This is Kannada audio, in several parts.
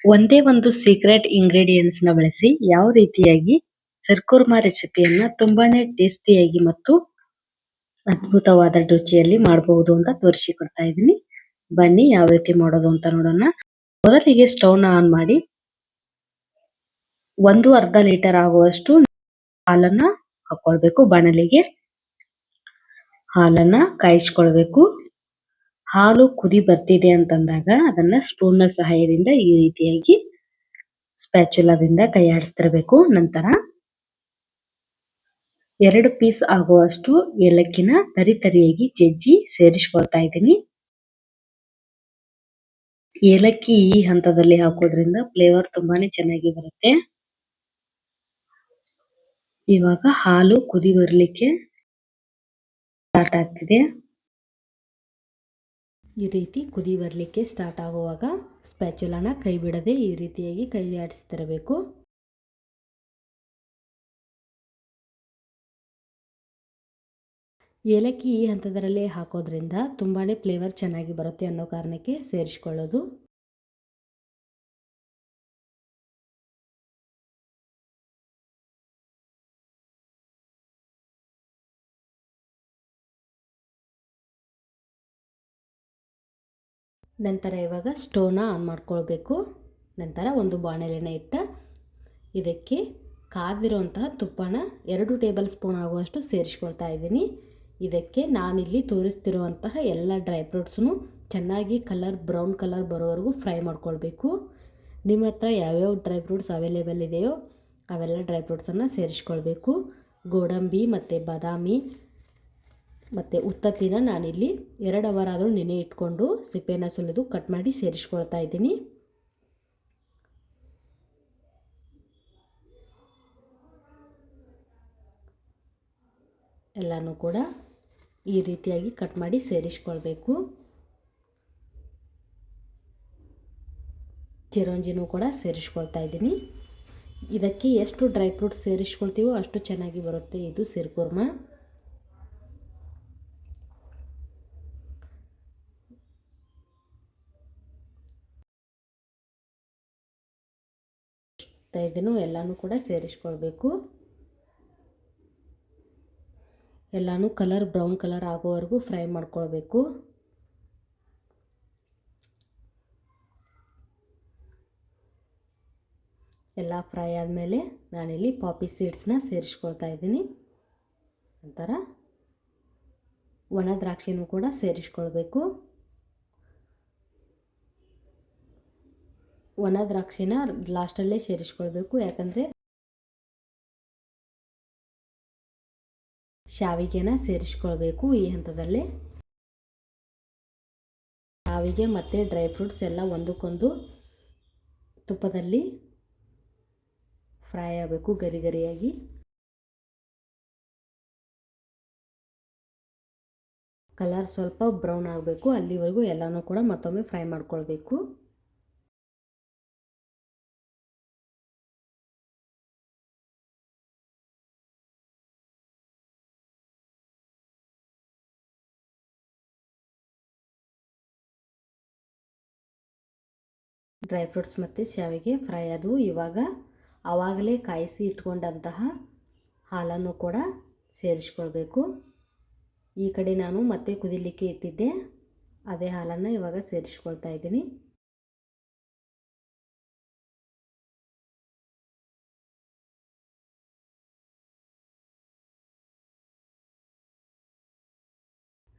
ಒಂದೇ ಒಂದು ಸೀಕ್ರೆಟ್ ಇಂಗ್ರೀಡಿಯೆಂಟ್ಸ್‌ನ ಬಳಸಿ ಯಾವ ರೀತಿಯಾಗಿ ಸರ್ಕುರ್ಮಾ ರೆಸಿಪಿಯನ್ನ ತುಂಬಾನೇ ಟೇಸ್ಟಿಯಾಗಿ ಮತ್ತು ಅದ್ಭುತವಾದ ರುಚಿಯಲ್ಲಿ ಮಾಡಬಹುದು ಅಂತ ತೋರಿಸಿಕೊಡ್ತಾ ಇದ್ದೀನಿ. ಬನ್ನಿ ಯಾವ ರೀತಿ ಮಾಡೋದು ಅಂತ ನೋಡೋಣ. ಮೊದಲಿಗೆ ಸ್ಟವ್‌ನ ಆನ್ ಮಾಡಿ ಒಂದು ಅರ್ಧ ಲೀಟರ್ ಆಗುವಷ್ಟು ಹಾಲನ್ನ ಹಾಕೊಳ್ಬೇಕು. ಬಾಣಲಿಗೆ ಹಾಲನ್ನ ಕಾಯಿಸ್ಕೊಳ್ಬೇಕು. ಹಾಲು ಕುದಿ ಬರ್ತಿದೆ ಅಂತಂದಾಗ ಅದನ್ನ ಸ್ಪೂನ್ನ ಸಹಾಯದಿಂದ ಈ ರೀತಿಯಾಗಿ ಸ್ಪ್ಯಾಚುಲಾದಿಂದ ಕೈ ಆಡಿಸ್ತಿರ್ಬೇಕು. ನಂತರ 2 ಪೀಸ್ ಆಗುವಷ್ಟು ಏಲಕ್ಕಿನ ತರಿಯಾಗಿ ಜಜ್ಜಿ ಸೇರಿಸ್ಕೊಳ್ತಾ ಇದ್ದೀನಿ. ಏಲಕ್ಕಿ ಈ ಹಂತದಲ್ಲಿ ಹಾಕೋದ್ರಿಂದ ಫ್ಲೇವರ್ ತುಂಬಾನೇ ಚೆನ್ನಾಗಿ ಬರುತ್ತೆ. ಇವಾಗ ಹಾಲು ಕುದಿ ಬರ್ಲಿಕ್ಕೆ ಸ್ಟಾರ್ಟ್ ಆಗ್ತಿದೆ. ಈ ರೀತಿ ಕುದಿ ಬರಲಿಕ್ಕೆ ಸ್ಟಾರ್ಟ್ ಆಗುವಾಗ ಸ್ಪ್ಯಾಚುಲಾನ ಕೈ ಬಿಡದೆ ಈ ರೀತಿಯಾಗಿ ಕೈ ಆಡಿಸ್ತಿರಬೇಕು. ಏಲಕ್ಕಿ ಈ ಹಂತದಲ್ಲೇ ಹಾಕೋದ್ರಿಂದ ತುಂಬಾನೇ ಫ್ಲೇವರ್ ಚೆನ್ನಾಗಿ ಬರುತ್ತೆ ಅನ್ನೋ ಕಾರಣಕ್ಕೆ ಸೇರಿಸಿಕೊಳ್ಳೋದು. ನಂತರ ಇವಾಗ ಸ್ಟವ್ನ ಆನ್ ಮಾಡ್ಕೊಳ್ಬೇಕು. ನಂತರ ಒಂದು ಬಾಣಲೆನ ಇಟ್ಟ ಇದಕ್ಕೆ ಕಾದಿರುವಂತಹ ತುಪ್ಪನ 2 ಟೇಬಲ್ ಸ್ಪೂನ್ ಆಗುವಷ್ಟು ಸೇರಿಸ್ಕೊಳ್ತಾ ಇದ್ದೀನಿ. ಇದಕ್ಕೆ ನಾನಿಲ್ಲಿ ತೋರಿಸ್ತಿರುವಂತಹ ಎಲ್ಲ ಡ್ರೈ ಫ್ರೂಟ್ಸ್ನು ಚೆನ್ನಾಗಿ ಬ್ರೌನ್ ಕಲರ್ ಬರೋವರೆಗೂ ಫ್ರೈ ಮಾಡ್ಕೊಳ್ಬೇಕು. ನಿಮ್ಮ ಹತ್ರ ಯಾವ್ಯಾವ ಡ್ರೈ ಫ್ರೂಟ್ಸ್ ಅವೈಲೇಬಲ್ ಇದೆಯೋ ಅವೆಲ್ಲ ಡ್ರೈ ಫ್ರೂಟ್ಸನ್ನು ಸೇರಿಸ್ಕೊಳ್ಬೇಕು. ಗೋಡಂಬಿ ಮತ್ತು ಬಾದಾಮಿ ಮತ್ತು ಉತ್ತತ್ತಿನ ನಾನಿಲ್ಲಿ 2 ಅವರ್ ಆದರೂ ನೆನೆ ಇಟ್ಕೊಂಡು ಸಿಪ್ಪೆನ ಸುಲಿದು ಕಟ್ ಮಾಡಿ ಸೇರಿಸ್ಕೊಳ್ತಾ ಇದ್ದೀನಿ. ಎಲ್ಲನೂ ಕೂಡ ಈ ರೀತಿಯಾಗಿ ಕಟ್ ಮಾಡಿ ಸೇರಿಸ್ಕೊಳ್ಬೇಕು. ಚಿರೋಂಜಿನೂ ಕೂಡ ಸೇರಿಸ್ಕೊಳ್ತಾ ಇದ್ದೀನಿ. ಇದಕ್ಕೆ ಎಷ್ಟು ಡ್ರೈ ಫ್ರೂಟ್ಸ್ ಸೇರಿಸ್ಕೊಳ್ತೀವೋ ಅಷ್ಟು ಚೆನ್ನಾಗಿ ಬರುತ್ತೆ ಇದು ಸಿರ್ಕುರ್ಮಾ. ಇದನ್ನು ಎಲ್ಲನೂ ಕೂಡ ಸೇರಿಸ್ಕೊಳ್ಬೇಕು. ಎಲ್ಲನೂ ಬ್ರೌನ್ ಕಲರ್ ಆಗೋವರೆಗೂ ಫ್ರೈ ಮಾಡ್ಕೊಳ್ಬೇಕು. ಎಲ್ಲ ಫ್ರೈ ಆದಮೇಲೆ ನಾನಿಲ್ಲಿ ಪಾಪಿ ಸೀಡ್ಸ್ನ ಸೇರಿಸ್ಕೊಳ್ತಾ ಇದ್ದೀನಿ. ನಂತರ ಒಣ ದ್ರಾಕ್ಷಿನೂ ಕೂಡ ಸೇರಿಸ್ಕೊಳ್ಬೇಕು. ಒಣ ದ್ರಾಕ್ಷಿನ ಲಾಸ್ಟಲ್ಲೇ ಸೇರಿಸ್ಕೊಳ್ಬೇಕು, ಯಾಕಂದರೆ ಶಾವಿಗೆನ ಸೇರಿಸ್ಕೊಳ್ಬೇಕು ಈ ಹಂತದಲ್ಲೇ. ಶಾವಿಗೆ ಮತ್ತು ಡ್ರೈ ಫ್ರೂಟ್ಸ್ ಎಲ್ಲ ಒಂದಕ್ಕೊಂದು ತುಪ್ಪದಲ್ಲಿ ಫ್ರೈ ಆಗಬೇಕು ಗರಿ ಗರಿಯಾಗಿ. ಕಲರ್ ಸ್ವಲ್ಪ ಬ್ರೌನ್ ಆಗಬೇಕು, ಅಲ್ಲಿವರೆಗೂ ಎಲ್ಲನೂ ಕೂಡ ಮತ್ತೊಮ್ಮೆ ಫ್ರೈ ಮಾಡ್ಕೊಳ್ಬೇಕು. ಡ್ರೈ ಫ್ರೂಟ್ಸ್ ಮತ್ತು ಶಾವಿಗೆ ಫ್ರೈ ಆದವು. ಇವಾಗ ಆವಾಗಲೇ ಕಾಯಿಸಿ ಇಟ್ಕೊಂಡಂತಹ ಹಾಲನ್ನು ಕೂಡ ಸೇರಿಸ್ಕೊಳ್ಬೇಕು. ಈ ಕಡೆ ನಾನು ಮತ್ತೆ ಕುದಿಲಿಕ್ಕೆ ಇಟ್ಟಿದ್ದೆ ಅದೇ ಹಾಲನ್ನು ಇವಾಗ ಸೇರಿಸ್ಕೊಳ್ತಾ ಇದ್ದೀನಿ.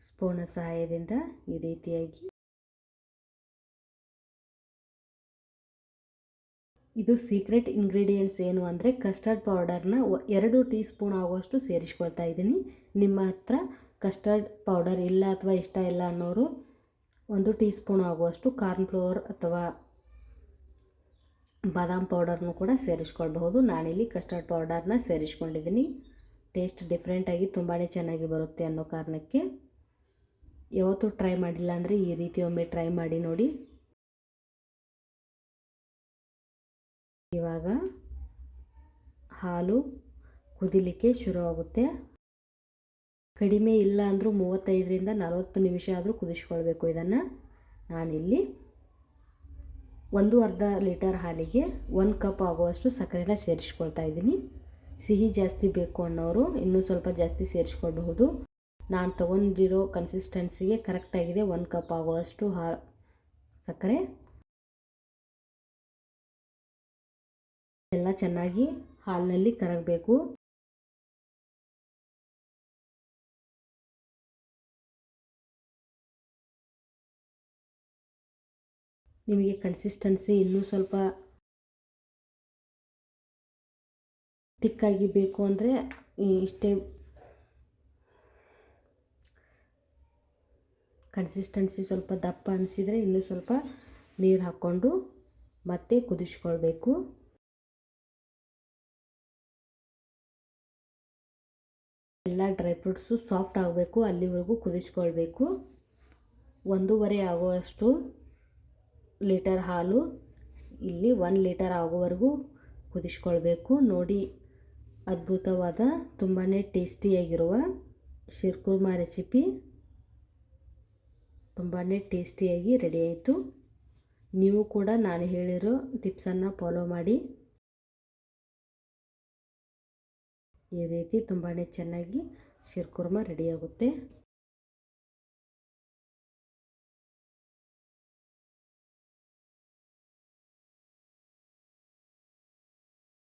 ಸ್ಪೂನ್ನ ಸಹಾಯದಿಂದ ಈ ರೀತಿಯಾಗಿ ಇದು ಸೀಕ್ರೆಟ್ ಇಂಗ್ರೀಡಿಯೆಂಟ್ಸ್ ಏನು ಅಂದರೆ ಕಸ್ಟರ್ಡ್ ಪೌಡರ್ನ 2 ಟೀ ಸ್ಪೂನ್ ಆಗುವಷ್ಟು ಸೇರಿಸ್ಕೊಳ್ತಾ ಇದ್ದೀನಿ. ನಿಮ್ಮ ಹತ್ರ ಕಸ್ಟರ್ಡ್ ಪೌಡರ್ ಇಲ್ಲ ಅಥವಾ ಇಷ್ಟ ಇಲ್ಲ ಅನ್ನೋರು 1 ಟೀ ಸ್ಪೂನ್ ಆಗುವಷ್ಟು ಕಾರ್ನ್ಫ್ಲವರ್ ಅಥವಾ ಬಾದಾಮ್ ಪೌಡರ್ನೂ ಕೂಡ ಸೇರಿಸ್ಕೊಳ್ಬಹುದು. ನಾನಿಲ್ಲಿ ಕಸ್ಟರ್ಡ್ ಪೌಡರ್ನ ಸೇರಿಸ್ಕೊಂಡಿದ್ದೀನಿ. ಟೇಸ್ಟ್ ಡಿಫ್ರೆಂಟಾಗಿ ತುಂಬಾ ಚೆನ್ನಾಗಿ ಬರುತ್ತೆ ಅನ್ನೋ ಕಾರಣಕ್ಕೆ. ಯಾವತ್ತೂ ಟ್ರೈ ಮಾಡಿಲ್ಲ ಅಂದರೆ ಈ ರೀತಿ ಒಮ್ಮೆ ಟ್ರೈ ಮಾಡಿ ನೋಡಿ. ಇವಾಗ ಹಾಲು ಕುದಿಲಿಕ್ಕೆ ಶುರುವಾಗುತ್ತೆ. ಕಡಿಮೆ ಇಲ್ಲ ಅಂದರೂ 35ರಿಂದ 40 ನಿಮಿಷ ಆದರೂ ಕುದಿಸ್ಕೊಳ್ಬೇಕು. ಇದನ್ನು ನಾನಿಲ್ಲಿ 1 ಲೀಟರ್ ಹಾಲಿಗೆ 1 ಕಪ್ ಆಗುವಷ್ಟು ಸಕ್ಕರೆನ ಸೇರಿಸ್ಕೊಳ್ತಾ ಇದ್ದೀನಿ. ಸಿಹಿ ಜಾಸ್ತಿ ಬೇಕು ಅನ್ನೋರು ಇನ್ನೂ ಸ್ವಲ್ಪ ಜಾಸ್ತಿ ಸೇರಿಸ್ಕೊಳ್ಬಹುದು. ನಾನು ತೊಗೊಂಡಿರೋ ಕನ್ಸಿಸ್ಟೆನ್ಸಿಗೆ ಕರೆಕ್ಟಾಗಿದೆ 1 ಕಪ್ ಆಗುವಷ್ಟು ಸಕ್ಕರೆ. ಎಲ್ಲ ಚೆನ್ನಾಗಿ ಹಾಲಿನಲ್ಲಿ ಕರಗಬೇಕು. ನಿಮಗೆ ಕನ್ಸಿಸ್ಟೆನ್ಸಿ ಇನ್ನೂ ಸ್ವಲ್ಪ ತಿಕ್ಕಾಗಿ ಬೇಕು ಅಂದರೆ ಇಷ್ಟೇ ಕನ್ಸಿಸ್ಟೆನ್ಸಿ ಸ್ವಲ್ಪ ದಪ್ಪ ಅನಿಸಿದರೆ ಇನ್ನೂ ಸ್ವಲ್ಪ ನೀರು ಹಾಕ್ಕೊಂಡು ಮತ್ತೆ ಕುದಿಸ್ಕೊಳ್ಬೇಕು. ಎಲ್ಲ ಡ್ರೈ ಫ್ರೂಟ್ಸು ಸಾಫ್ಟ್ ಆಗಬೇಕು, ಅಲ್ಲಿವರೆಗೂ ಕುದಿಸ್ಕೊಳ್ಬೇಕು. 1.5 ಆಗುವಷ್ಟು ಲೀಟರ್ ಹಾಲು ಇಲ್ಲಿ 1 ಲೀಟರ್ ಆಗುವವರೆಗೂ ಕುದಿಸ್ಕೊಳ್ಬೇಕು. ನೋಡಿ, ಅದ್ಭುತವಾದ ತುಂಬಾ ಟೇಸ್ಟಿಯಾಗಿರುವ ಶಿರ್ಕುರ್ಮಾ ರೆಸಿಪಿ ತುಂಬಾ ಟೇಸ್ಟಿಯಾಗಿ ರೆಡಿ ಆಯಿತು. ನೀವು ಕೂಡ ನಾನು ಹೇಳಿರೋ ಟಿಪ್ಸನ್ನು ಫಾಲೋ ಮಾಡಿ. ಈ ರೀತಿ ತುಂಬಾ ಚೆನ್ನಾಗಿ ಶಿರ್ಕುರ್ಮಾ ರೆಡಿಯಾಗುತ್ತೆ.